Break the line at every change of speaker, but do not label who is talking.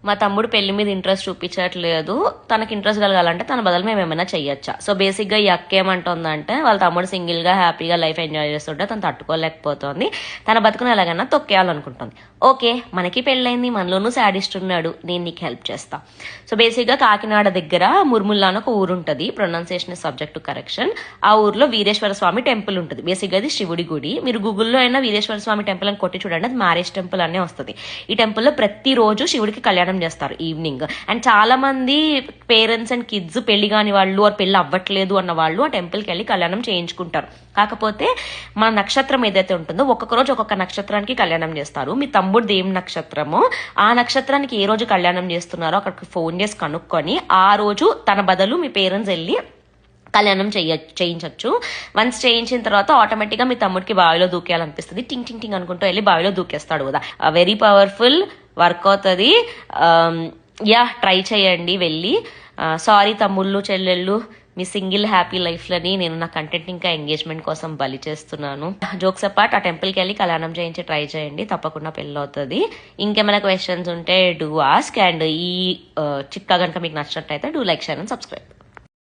మా తమ్ముడు పెళ్లి మీద ఇంట్రెస్ట్ చూపించట్లేదు, తనకి ఇంట్రెస్ట్ కలగాలంటే తన బదులు మేము ఏమైనా చెయ్యొచ్చా. సో బేసిక్ గా ఈ అక్క ఏమంటుందంటే వాళ్ళ తమ్ముడు సింగిల్ గా హ్యాపీగా లైఫ్ ఎంజాయ్ చేస్తుంటే తను తట్టుకోలేకపోతుంది, తన బతుకుని ఎలాగైనా తొక్కేయాలనుకుంటుంది. ఓకే, మనకి పెళ్ళైంది, మనలోనూ శాడిస్ట్ ఉన్నాడు, నేను నీకు హెల్ప్ చేస్తా. సో బేసిక్ గా కాకినాడ దగ్గర ముర్ముల్లా అని ఒక ఊరు ఉంటుంది, pronunciation is subject to correction. ఆ ఊర్లో వీరేశ్వర స్వామి టెంపుల్ ఉంటుంది. బేసిక్ గా అది శివుడి గుడి. మీరు గూగుల్లో అయినా వీరేశ్వర స్వామి టెంపుల్ అని కొట్టి చూడండి, అది మ్యారేజ్ టెంపుల్ అనే వస్తుంది. ఈ టెంపుల్లో ప్రతిరోజు శివుడికి కళ్యాణం చేస్తారు ఈవినింగ్. అండ్ చాలా మంది పేరెంట్స్ అండ్ కిడ్స్ పెళ్లి కాని వాళ్ళు పెళ్లి అవ్వట్లేదు అన్న వాళ్ళు ఆ టెంపుల్కి వెళ్ళి కళ్యాణం చేయించుకుంటారు. కాకపోతే మన నక్షత్రం ఏదైతే ఉంటుందో ఒక్కొక్క రోజు ఒక్కొక్క నక్షత్రానికి కళ్యాణం చేస్తారు. మీ తమ్ముడు ఏం నక్షత్రమో ఆ నక్షత్రానికి ఏ రోజు కళ్యాణం చేస్తున్నారో అక్కడికి ఫోన్ చేసి కనుక్కొని ఆ రోజు తన బదులు మీ పేరెంట్స్ వెళ్ళి కళ్యాణం చేయించవచ్చు. వన్స్ చేయించిన తర్వాత ఆటోమేటిక్గా మీ తమ్ముడికి బావిలో దూకేయాలనిపిస్తుంది. టింగ్ టింగ్ టింగ్ అనుకుంటూ వెళ్ళి బావిలో దూకేస్తాడు కదా. వెరీ పవర్ఫుల్, వర్క్ అవుతుంది. యా, ట్రై చేయండి వెళ్ళి. సారీ తమ్ముళ్ళు చెల్లెళ్ళు, మీ సింగిల్ హ్యాపీ లైఫ్లని నేను నా కంటెంట్ ఇంకా ఎంగేజ్మెంట్ కోసం బలి చేస్తున్నాను. జోక్స్ అపార్ట్, ఆ టెంపుల్కి వెళ్ళి కళ్యాణం చేయించి ట్రై చేయండి, తప్పకుండా పెళ్ళి అవుతుంది. ఇంకేమైనా క్వశ్చన్స్ ఉంటే డూ ఆస్క్. అండ్ ఈ చిట్కా కనుక మీకు నచ్చినట్టయితే do like, share and subscribe.